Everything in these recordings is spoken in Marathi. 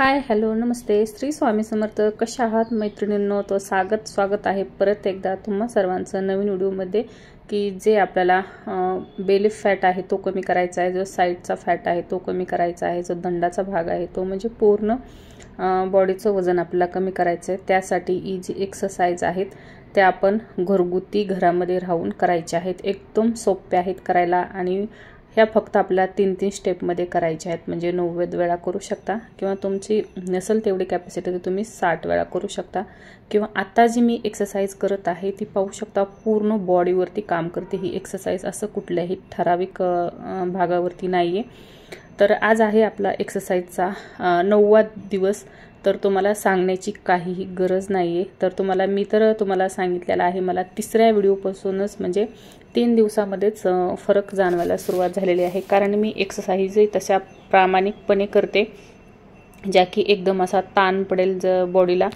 हाय हॅलो नमस्ते श्री स्वामी समर्थ. कशा आहात मैत्रिणींनो? तो स्वागत आहे परत एकदा तुम्हा सर्वांचं नवीन व्हिडिओमध्ये की जे आपल्याला बेली फॅट आहे तो कमी करायचा आहे, जो साईडचा फॅट आहे तो कमी करायचा आहे, जो दंडाचा भाग आहे तो म्हणजे पूर्ण बॉडीचं वजन आपल्याला कमी करायचं आहे. त्यासाठी इजी एक्सरसाइज आहेत त्या आपण घरगुती घरामध्ये राहून करायचे आहेत. एकदम सोपे आहेत करायला आणि ह्या फक्त आपल्याला 3-3 स्टेपमध्ये करायच्या आहेत. म्हणजे 90 वेळा करू शकता किंवा तुमची नसेल तेवढी कॅपॅसिटी तर तुम्ही 60 वेळा करू शकता. किंवा आता जी मी एक्सरसाइज करत आहे ती पाहू शकता पूर्ण बॉडीवरती काम करते ही एक्सरसाइज, असं कुठल्याही ठराविक भागावरती नाहीये. तर आज आहे आपला एक्सरसाइजचा 9वा दिवस. तर तुम्हाला सांगण्याची काहीही गरज नाहीये. तर तुम्हाला सांगितलेलं आहे. मला तिसऱ्या व्हिडिओपासूनच म्हणजे 3 दिवसामध्येच फरक जाणवायला सुरुवात झालेली आहे. कारण मी एक्सरसाइजही तशा प्रामाणिकपणे करते ज्या की एकदम असा ताण पडेल बॉडीला.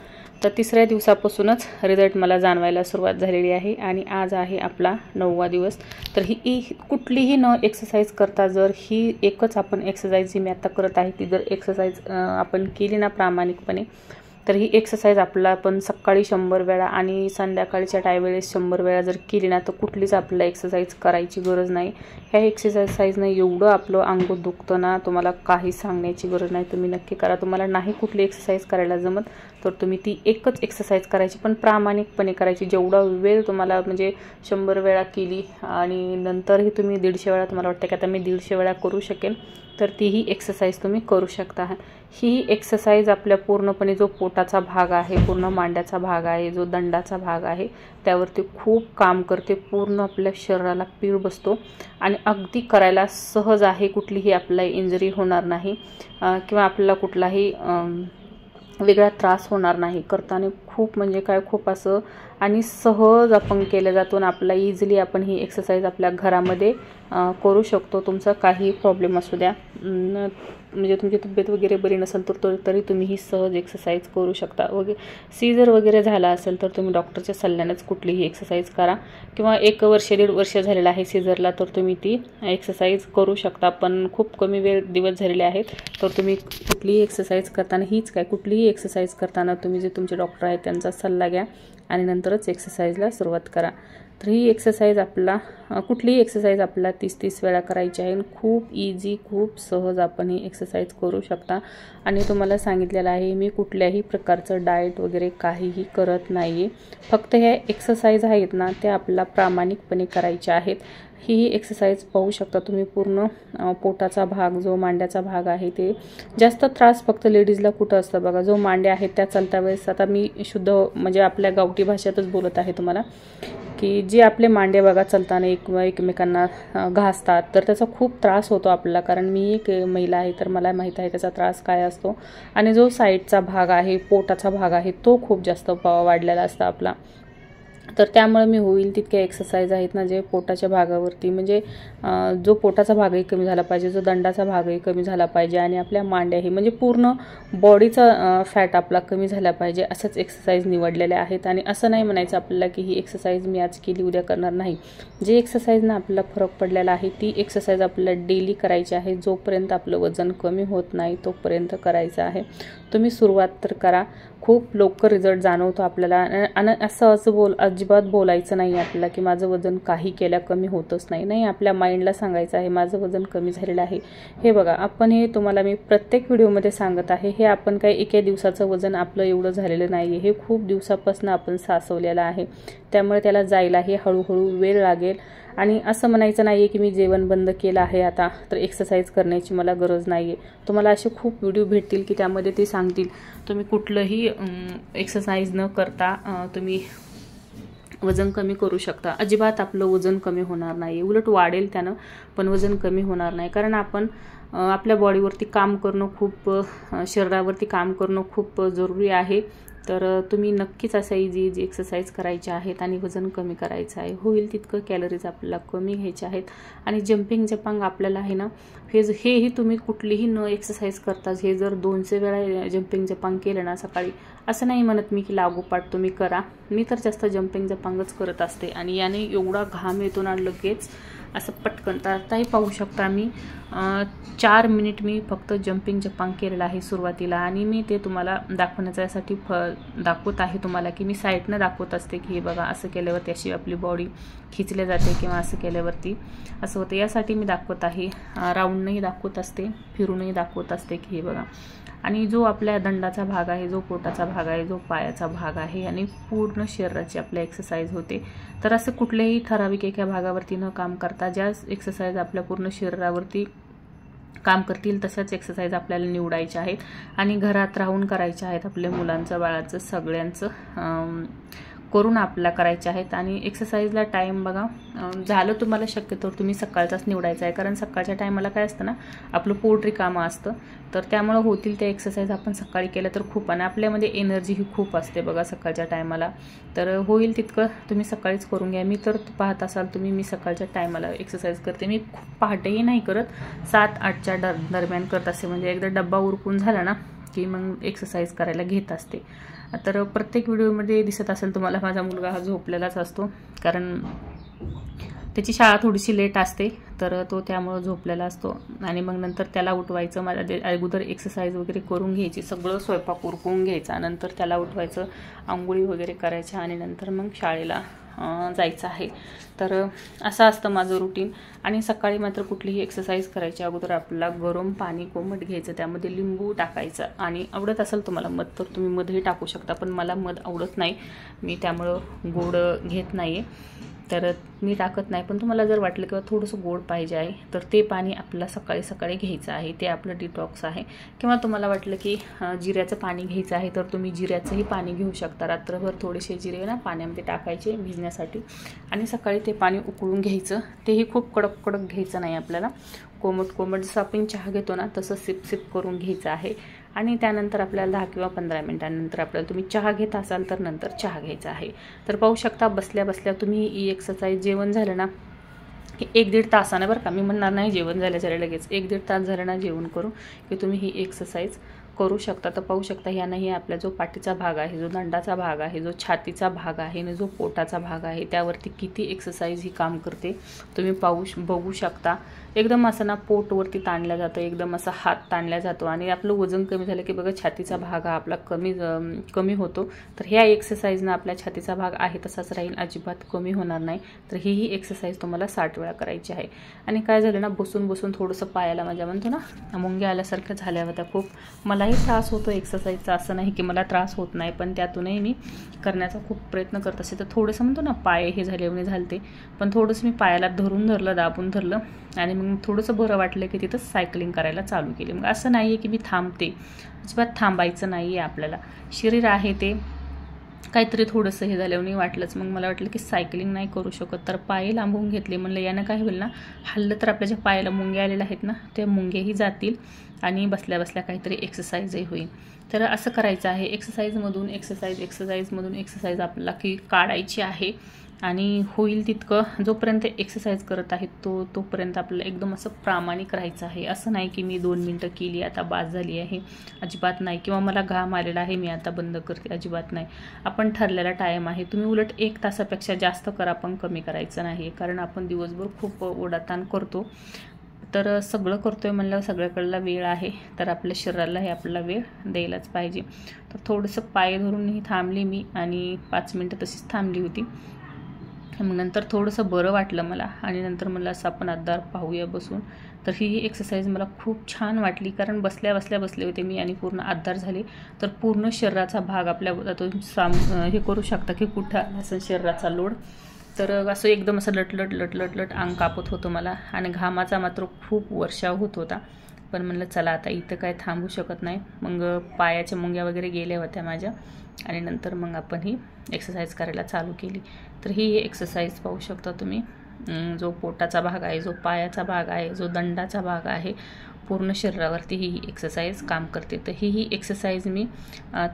तर तिसऱ्या दिवसापासूनच रिझल्ट मला जाणवायला सुरुवात झालेली आहे आणि आज आहे आपला 9वा दिवस. तर ही कुठलीही न एक्सरसाइज करता जर ही एकच आपण एक्सरसाइज जी मी आता करत आहे ती जर एक्सरसाइज आपण केली ना प्रामाणिकपणे, तर ही एक्सरसाइज आपल्याला आपण सकाळी 100 वेळा आणि संध्याकाळच्या टायवेळेस 100 वेळा जर केली ना तर कुठलीच आपल्याला एक्सरसाइज करायची गरज नाही. ह्या एक्सरसाइजने एवढं आपलं अंग दुखतं ना, तुम्हाला काही सांगण्याची गरज नाही. तुम्ही नक्की करा. तुम्हाला नाही कुठली एक्सरसाइज करायला जमत तर तुम्ही ती एकच एक्सरसाइज करायची, पण प्रामाणिकपणे करायची. जेवढा वेळ तुम्हाला म्हणजे 100 वेळा केली आणि नंतरही तुम्ही 150 वेळा तुम्हाला वाटतं की आता मी 150 वेळा करू शकेल तर तीही एक्सरसाइज तुम्ही करू शकता. ही एक्सरसाइज आपल्या पूर्णपणे जो पोटाचा भाग आहे, पूर्ण मांड्याचा भाग आहे, जो दंडाचा भाग आहे त्यावरती खूप काम करते. पूर्ण आपल्या शरीराला पीळ बसतो आणि अगदी करायला सहज आहे. कुठलीही आपल्याला इंजरी होणार नाही किंवा आपल्याला कुठलाही वेगळा त्रास होणार नाही. करताना खूप म्हणजे काय खूप असं आणि सहज आपण केलं जातो आणि आपल्याला इझिली आपण ही एक्सरसाइज आपल्या घरामध्ये करू शकतो. तुमचा काही प्रॉब्लेम असू द्या, म्हणजे तुमची तब्येत वगैरे बरी नसेल तर तरी तुम्ही ही सहज एक्सरसाइज करू शकता. सीझर वगैरे झाला असेल तर तुम्ही डॉक्टरच्या सल्ल्यानेच कुठलीही एक्सरसाइज करा. किंवा 1 वर्ष 1.5 वर्ष झालेलं आहे सीझरला तर तुम्ही ती एक्सरसाइज करू शकता. पण खूप कमी दिवस झालेले आहेत तर तुम्ही कुठलीही एक्सरसाइज करताना कुठलीही एक्सरसाइज करताना तुम्ही जे तुमचे डॉक्टर आहेत त्यांचा सल्ला घ्या आणि नंतरच एक्सरसाइजला सुरुवात करा. तर ही एक्सरसाइज आपल्याला कुठलीही एक्सरसाइज आपल्याला 30-30 वेळा करायची आहे. खूप इझी खूप सहज आपण ही एक्सरसाइज करू शकता. आणि तुम्हाला सांगितलेलं आहे मी कुठल्याही प्रकारचं डाएट वगैरे काहीही करत नाही. फक्त ह्या एक्सरसाइज आहेत ना त्या आपल्याला प्रामाणिकपणे करायच्या आहेत. ही एक्सरसाइज पाहू शकता तुम्ही. पूर्ण पोटाचा भाग जो मांड्याचा भाग आहे ते जास्त त्रास फक्त लेडीजला कुठं असतं बघा. जो मांड्या आहेत त्या चालता वेळेस, आता मी शुद्ध म्हणजे आपल्या गावठी भाषेतच बोलत आहे तुम्हाला, की जे आपले मांडे बघा चालताना एकमेकांना घासतात तर त्याचा खूप त्रास होतो आपल्याला. कारण मी एक महिला आहे तर मला माहीत आहे त्याचा त्रास काय असतो. आणि जो साईडचा भाग आहे, पोटाचा भाग आहे तो खूप जास्त वाढलेला असतो आपला. तर त्यामुळे मी होईल तितक्या एक्सरसाइज आहेत ना जे पोटाच्या भागावरती म्हणजे जो पोटाचा भागही कमी झाला पाहिजे, जो दंडाचा भागही कमी झाला पाहिजे आणि आपल्या मांड्याही म्हणजे पूर्ण बॉडीचा फॅट आपला कमी झाला पाहिजे असंच एक्सरसाइज निवडलेल्या आहेत. आणि असं नाही म्हणायचं आपल्याला की ही एक्सरसाइज मी आज केली उद्या करणार नाही. जे एक्सरसाइजनं आपल्याला फरक पडलेला आहे ती एक्सरसाइज आपल्याला डेली करायची आहे. जोपर्यंत आपलं वजन कमी होत नाही तोपर्यंत करायचं आहे. तुम्ही सुरुवात तर करा. खूप लवकर रिझल्ट जाणवतो आपल्याला. आणि असं अजिबात बोलायचं नाही आपल्याला की माझं वजन काही केल्या कमी होतच नाही. आपल्या माइंडला सांगायचं आहे माझं वजन कमी झालेलं आहे. हे बघा आपण हे तुम्हाला मी प्रत्येक व्हिडिओमध्ये सांगत आहे. हे आपण काही एका दिवसाचं वजन आपलं एवढं झालेलं नाही. हे खूप दिवसापासून आपण साचवलेलं आहे. त्यामुळे त्याला जायला हे हळूहळू वेळ लागेल. आणि असं म्हणायचं नाही की मी जेवण बंद केलं आहे आता तर एक्सरसाइज करण्याची मला गरज नाही आहे. तुम्हाला असे खूप व्हिडिओ भेटतील की त्यामध्ये ते सांगतील तुम्ही कुठलंही एक्सरसाइज न करता तुम्ही वजन कमी करू शकता. अजिबात आपलं वजन कमी होणार नाही, उलट वाढेल त्यानं, पण वजन कमी होणार नाही. कारण आपण आपल्या बॉडीवरती काम करणं खूप शरीरावरती काम करणं खूप जरुरी आहे. तर तुम्ही नक्कीच अशा इझी एक्सरसाइज करायच्या आहेत आणि वजन कमी करायचं आहे. होईल तितकं कॅलरीज आपल्याला कमी घ्यायचे आहेत. आणि जंपिंग जपांग आपल्याला आहे ना हेही तुम्ही कुठलीही न एक्सरसाइज करताच हे जर 200 वेळा जंपिंग जपांग केलं ना सकाळी असं नाही म्हणत मी की लागोपाठ तुम्ही करा, मी तर जास्त जंपिंग जपांगच करत असते आणि याने एवढा घाम येतो ना लगेच असं पटकन. तर आताही पाहू शकता मी 4 मिनिट मी फक्त जंपिंग जपांग केलेलं आहे सुरुवातीला, आणि मी ते तुम्हाला दाखवण्यासाठी दाखवत आहे तुम्हाला की मी साईडनं दाखवत असते की हे बघा असं केल्यावरती अशी आपली बॉडी खिचली जाते किंवा असं केल्यावरती असं होतं, यासाठी मी दाखवत आहे. राऊंडनंही दाखवत असते, फिरूनही दाखवत असते की हे बघा. आणि जो आपल्या दंडाचा भाग आहे, जो पोटाचा भाग आहे, जो पायाचा भाग आहे, आणि पूर्ण शरीराची आपल्या एक्सरसाइज होते. तर असं कुठल्याही ठराविक एका भागावरती न काम करता ज्या एक्सरसाइज आपल्या पूर्ण शरीरावरती काम करतील तशाच एक्सरसाइज आपल्याला निवडायच्या आहेत आणि घरात राहून करायच्या आहेत. आपल्या मुलांचं, बाळाचं, सगळ्यांचं करून आपल्याला करायचे आहेत. आणि एक्सरसाइजला टाईम बघा, झालं तुम्हाला शक्यतो तुम्ही सकाळचाच निवडायचा आहे, कारण सकाळच्या टायमाला काय असतं ना, आपलं पोट रिकामं असतं, तर त्यामुळे होतील त्या एक्सरसाइज आपण सकाळी केल्या तर खूप, आणि आपल्यामध्ये एनर्जी ही खूप असते बघा सकाळच्या टायमाला, तर होईल तितकं तुम्ही सकाळीच करून घ्या. मी तर पाहत असाल तुम्ही, मी सकाळच्या टायमाला एक्सरसाइज करते. मी खूप पहाटेही नाही करत, 7-8च्या दरम्यान करत असते, म्हणजे एकदा डब्बा उरकून झाला ना की मग एक्सरसाइज करायला घेत असते. तर प्रत्येक व्हिडिओमध्ये दिसत असेल तुम्हाला माझा मुलगा हा झोपलेलाच असतो, कारण त्याची शाळा थोडीशी लेट असते, तर तो त्यामुळं झोपलेला असतो. आणि मग नंतर त्याला उठवायचं, माझ्या अगोदर एक्सरसाइज वगैरे करून घ्यायची, सगळं स्वयंपाक उरकून घ्यायचा, नंतर त्याला उठवायचं, आंघोळी वगैरे करायच्या, आणि नंतर मग शाळेला जायचं आहे. तर असं असतं माझं रुटीन. आणि सकाळी मात्र कुठलीही एक्सरसाइज करायच्या अगोदर आपल्याला गरम पाणी कोमट घ्यायचं, त्यामध्ये लिंबू टाकायचं, आणि आवडत असेल तुम्हाला मध तर तुम्ही मधही टाकू शकता, पण मला मध आवडत नाही, मी त्यामुळं गोड घेत नाही आहे, तर मी टाकत नाही. पण तुम्हाला जर वाटलं किंवा थोडंसं गोड पाहिजे आहे तर ते पाणी आपल्याला सकाळी सकाळी घ्यायचं आहे, ते आपलं डिटॉक्स आहे. किंवा तुम्हाला वाटलं की जिऱ्याचं पाणी घ्यायचं आहे तर तुम्ही जिऱ्याचंही पाणी घेऊ शकता. रात्रभर थोडेसे जिरे ना पाण्यामध्ये टाकायचे भिजण्यासाठी, आणि सकाळी ते पाणी उकळून घ्यायचं. तेही खूप कडक कडक घ्यायचं नाही आपल्याला, कोमट कोमट जसं आपण चहा घेतो ना तसं सिप सिप करून घ्यायचं आहे. आणि त्यानंतर आपल्याला 10 किंवा 15 मिनिटांनंतर आपल्याला, तुम्ही चहा घेत असाल तर नंतर चहा घ्यायचा आहे. तर पाहू शकता बसल्या बसल्या तुम्ही ही एक्सरसाइज, जेवण झालं ना की 1-1.5 तासाने, बरं का, मी म्हणणार नाही जेवण झाल्याच्या लगेच, 1-1.5 तास झालं ना जेवण करून की तुम्ही ही एक्सरसाइज करू शकता. तर पाहू शकता ह्यानंही आपला जो पाठीचा भाग आहे, जो दंडाचा भाग आहे, जो छातीचा भाग आहे आणि जो पोटाचा भाग आहे त्यावरती किती एक्सरसाइज ही काम करते तुम्ही बघू शकता. एकदम असं ना पोटवरती ताणल्या जातं, एकदम असा हात ताणल्या जातो, आणि आपलं वजन कमी झालं की बघा छातीचा भाग हा आपला कमी होतो. तर ह्या एक्सरसाइजनं आपल्या छातीचा भाग आहे तसाच राहील, अजिबात कमी होणार नाही. तर ही एक्सरसाइज तुम्हाला 60 वेळा करायची आहे. आणि काय झालं ना, बसून बसून थोडंसं पायाला माझ्या म्हणतो ना मुंग्या आल्यासारख्या झाल्या होत्या खूप. मलाही त्रास होतो एक्सरसाइजचा, असं नाही की मला त्रास होत नाही, पण त्यातूनही मी करण्याचा खूप प्रयत्न करत असते. तर थोडंसं म्हणतो ना पाय हे झाले झालते, पण थोडंसं मी पायाला दाबून धरलं, आणि मग थोडंसं बरं वाटलं की तिथं सायकलिंग करायला चालू केली. मग असं नाही आहे की मी थांबते, अजिबात थांबायचं नाही आहे आपल्याला. शरीर आहे ते काहीतरी थोडंसं हे झाल्याने वाटलंच, मग मला वाटलं की सायकलिंग नाही करू शकत, तर पाय लांबवून घेतले. म्हणलं यानं काय होईल ना, हल्लं तर आपल्या ज्या पायाला मुंग्या आलेल्या आहेत ना त्या मुंग्याही जातील, आणि बसल्या बसल्या काहीतरी एक्सरसाइजही होईल. तर असं करायचं आहे. एक्सरसाइजमधून एक्सरसाइज आपल्याला की काढायची आहे, आणि होईल तितकं जोपर्यंत एक्सरसाइज करत आहे तोपर्यंत आपल्याला एकदम असं प्रामाणिक राहायचं आहे. असं नाही की मी 2 मिनटं केली आता बास झाली आहे, अजिबात नाही. किंवा मला घाम आलेला आहे मी आता बंद करते, अजिबात नाही. आपण ठरलेला टाईम आहे, तुम्ही उलट 1 तासापेक्षा जास्त करा, पण कमी करायचं नाही, कारण आपण दिवसभर खूप ओढाताण करतो. तर सगळं करतोय म्हणलं सगळ्याकडला वेळ आहे, तर आपल्या शरीराला हे आपल्याला वेळ द्यायलाच पाहिजे. तर थोडंसं पाय धरूनही थांबली मी, आणि 5 मिनटं तशीच थांबली होती. मग नंतर थोडंसं बरं वाटलं मला, आणि नंतर मला असं आपण आधार पाहूया बसून. तर ही एक्सरसाइज मला खूप छान वाटली, कारण बसल्या बसले होते मी, आणि पूर्ण आधार झाले. तर पूर्ण शरीराचा भाग आपल्या तो हे करू शकता की कुठं असं शरीराचा लोड. तर असं एकदम असं लटलट अंग कापत होतं मला, आणि घामाचा मात्र खूप वर्षाव होत होता. पण म्हणलं चला आता इथं काय थांबू शकत नाही. मग पायाच्या मुंग्या वगैरे गेल्या होत्या माझ्या, आणि नंतर मग आपण ही एक्सरसाइज करायला चालू केली. तर ही एक्सरसाइज पाहू शकता तुम्ही, जो पोटाचा भाग आहे, जो पायाचा भाग आहे, जो दंडाचा भाग आहे, पूर्ण शरीरावरती ही एक्सरसाइज काम करते. तर ही एक्सरसाइज मी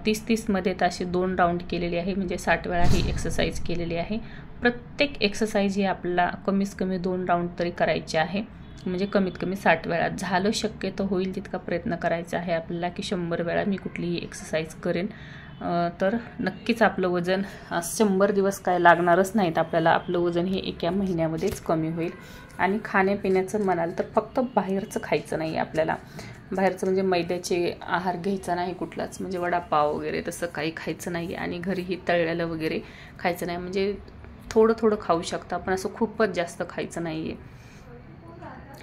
30-30 मध्ये अशी 2 राऊंड केलेली आहे, म्हणजे 60 वेळा ही एक्सरसाइज केलेली आहे. प्रत्येक एक्सरसाइज ही आपल्याला कमीत कमी 2 राऊंड तरी करायची आहे. म्हणजे कमीत कमी 60 वेळा. झालं शक्य तर होईल तितका प्रयत्न करायचा आहे आपल्याला की 100 वेळा मी कुठलीही एक्सरसाइज करेन. तर नक्कीच आपलं वजन 100 दिवस काय लागणारच नाहीत आपल्याला. आपलं वजन हे एका महिन्यामध्येच कमी होईल. आणि खाण्यापिण्याचं म्हणाल तर फक्त बाहेरचं खायचं नाही आपल्याला. बाहेरचं म्हणजे मैद्याचे आहार घ्यायचा नाही कुठलाच, म्हणजे वडापाव वगैरे तसं काही खायचं नाही. आणि घरीही तळलेलं वगैरे खायचं नाही. म्हणजे थोडं थोडं खाऊ शकता, पण असं खूपच जास्त खायचं नाही आहे.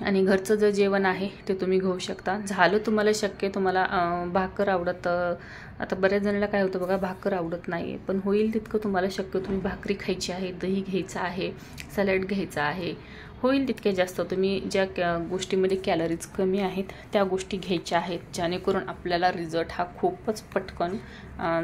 आणि घरचं जे जेवण आहे ते तुम्ही घेऊ शकता. झालं तुम्हाला शक्य, तुम्हाला भाकर आवडत, आता बऱ्याच जणांना काय होतं बघा, भाकर आवडत नाही, पण होईल तितकं तुम्हाला शक्य तुम्ही भाकरी खायची आहे, दही घ्यायचं आहे, सॅलड घ्यायचं आहे. होईल तितके जास्त तुम्ही ज्या गोष्टीमध्ये कॅलरीज कमी आहेत त्या गोष्टी घ्यायच्या आहेत, जेणेकरून आपल्याला रिझल्ट हा खूपच पटकन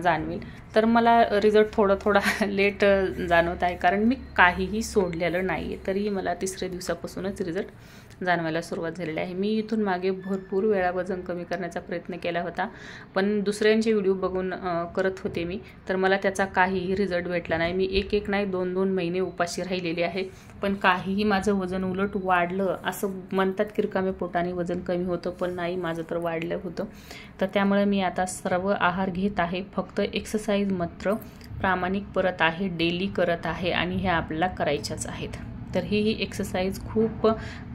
जाणवेल. तर मला रिझल्ट थोडा लेट जाणवत आहे, कारण मी काहीही सोडलेलं नाही आहे. तरी मला 3ऱ्या दिवसापासूनच रिझल्ट जाणवायला सुरुवात झालेली आहे. मी इथून मागे भरपूर वेळा वजन कमी करण्याचा प्रयत्न केला होता, पण दुसऱ्यांचे व्हिडिओ बघून करत होते मी, तर मला त्याचा काहीही रिझल्ट भेटला नाही. मी एक नाही 2 महिने उपाशी राहिलेले आहे, पण काहीही माझं वजन उलट वाढलं. असं म्हणतात की रिकाम्या पोटाने वजन कमी होतं, पण नाही, माझं तर वाढलं होतं. तर त्यामुळे मी आता सर्व आहार घेत आहे, फक्त एक्सरसाइज मात्र प्रामाणिक करत आहे, डेली करत आहे, आणि ह्या आपल्याला करायच्याच आहेत. तर ही एक्सरसाइज खूप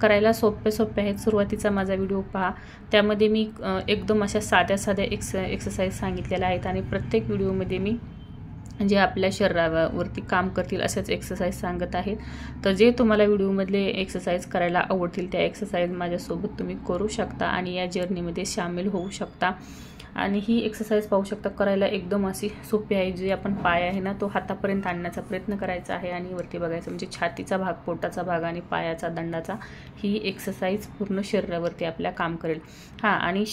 करायला सोप्या आहेत. सुरुवातीचा माझा व्हिडिओ पहा, त्यामध्ये मी एकदम अशा साध्या एक्सरसाइज सांगितलेल्या आहेत. आणि प्रत्येक व्हिडिओमध्ये मी जे आपल्या शरीरावरती काम करतील अशाच एक्सरसाइज सांगत आहेत. तर जे तुम्हाला व्हिडिओमधले एक्सरसाइज करायला आवडतील त्या एक्सरसाइज माझ्यासोबत तुम्ही करू शकता आणि या जर्नीमध्ये सामील होऊ शकता. आणि ही एक्सरसाइज पाहू शकता, करायला एकदम अशी सोपी आहे. जे आपण पाय आहे ना तो हातापर्यंत आणण्याचा प्रयत्न करायचा आहे आणि वरती बघायचं, म्हणजे छातीचा भाग, पोटाचा भाग आणि पायाचा दंडाचा. ही एक्सरसाइज पूर्ण शरीरावरती आपल्या काम करेल. आणि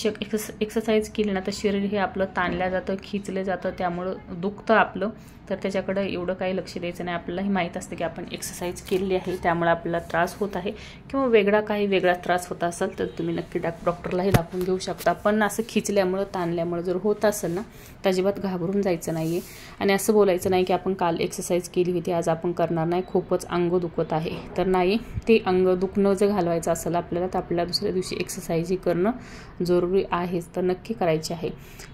एक्सरसाइज केली ना तर शरीर हे आपलं ताणलं जातं, खिचलं जातं, त्यामुळं दुखतं आपलं. तर त्याच्याकडे एवढं काही लक्ष द्यायचं नाही. आपल्यालाही माहीत असतं की आपण एक्सरसाइज केलेली आहे, त्यामुळे आपल्याला त्रास होत आहे, किंवा वेगळा त्रास होत असेल तर तुम्ही नक्की डॉक्टरलाही दाखवून घेऊ शकता. पण असं खिचल्यामुळं, ताणल्यामुळं जर होत असेल ना तर अजिबात घाबरून जायचं नाही आहे. आणि असं बोलायचं नाही की आपण काल एक्सरसाइज केली होती, आज आपण करणार नाही, खूपच अंग दुखत आहे. तर नाही, ते अंग दुखणं जर घालवायचं असेल आपल्याला तर आपल्याला दुसऱ्या दिवशी एक्सरसाइजही करणं जरुरी आहेच, तर नक्की करायची आहे.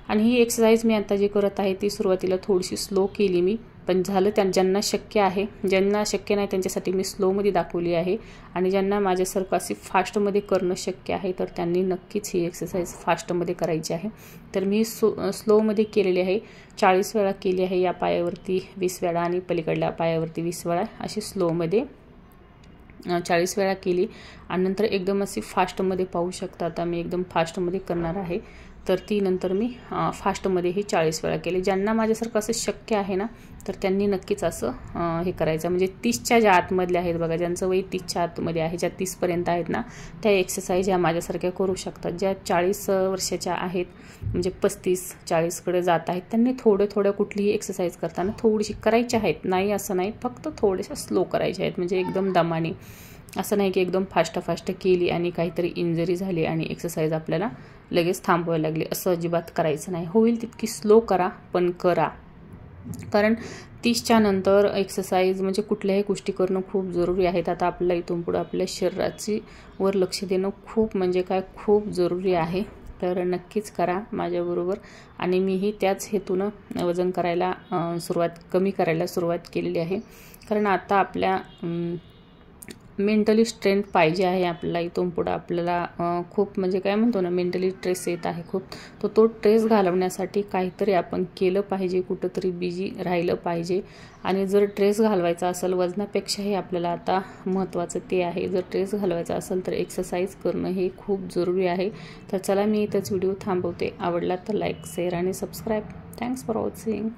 आणि ही एक्सरसाइज मी आता जी करत आहे ती सुरुवातीला थोडीशी स्लो केली मी, पण झालं. ज्यांना शक्य आहे, ज्यांना शक्य नाही त्यांच्यासाठी मी स्लोमध्ये दाखवली आहे. आणि ज्यांना माझ्यासारखं अशी फास्टमध्ये करणं शक्य आहे तर त्यांनी नक्कीच ही एक्सरसाइज फास्टमध्ये करायची आहे. तर मी स्लोमध्ये केलेली आहे. 40 वेळा केली आहे या पायावरती, 20 वेळा आणि पलीकडल्या पायावरती 20 वेळा, अशी स्लोमध्ये 40 वेळा केली. आणि नंतर एकदम अशी फास्टमध्ये पाहू शकता. आता मी एकदम फास्टमध्ये करणार आहे, तर ती नंतर मी फास्टमध्येही 40 वेळा केली. ज्यांना माझ्यासारखं असं शक्य आहे ना तर त्यांनी नक्कीच असं हे करायचं. म्हणजे 30च्या ज्या आतमधल्या आहेत बघा, ज्यांचं वय 30च्या आतमध्ये आहे, ज्या 30पर्यंत आहेत ना, त्या एक्सरसाइज ह्या माझ्यासारख्या करू शकतात. ज्या 40 वर्षाच्या आहेत, म्हणजे 35-40कडे जात आहेत, त्यांनी थोड्या कुठलीही एक्सरसाइज करताना थोडीशी करायची आहेत. नाही असं नाही, फक्त थोडेसे स्लो करायचे आहेत, म्हणजे एकदम दमाने. असं नाही की एकदम फास्ट केली आणि काहीतरी इंजरी झाली आणि एक्सरसाइज आपल्याला लगेच थांबवायला लागली, असं अजिबात करायचं नाही. होईल तितकी स्लो करा, पण करा. कारण 30च्या नंतर एक्सरसाइज म्हणजे कुठल्याही गोष्टी करणं खूप जरुरी आहेत. आता आपल्याला इथून पुढे आपल्या शरीराची वर लक्ष देणं खूप जरुरी आहे. तर नक्कीच करा माझ्याबरोबर. आणि मीही त्याच हेतूनं वजन कमी करायला सुरुवात केलेली आहे. कारण आता आपल्या मेंटली स्ट्रेंथ पाहिजे आहे आपल्याला. इथून पुढं आपल्याला खूप म्हणजे काय म्हणतो ना, मेंटली स्ट्रेस येत आहे खूप. तो स्ट्रेस घालवण्यासाठी काहीतरी आपण केलं पाहिजे, कुठंतरी बिझी राहिलं पाहिजे. आणि जर स्ट्रेस घालवायचा असेल, वजनापेक्षाही आपल्याला आता महत्त्वाचं ते आहे, जर स्ट्रेस घालवायचा असेल तर एक्सरसाइज करणं हे खूप जरुरी आहे. तर चला, मी इथंच व्हिडिओ थांबवते. आवडला तर लाईक, शेअर आणि सबस्क्राईब. Thanks for watching.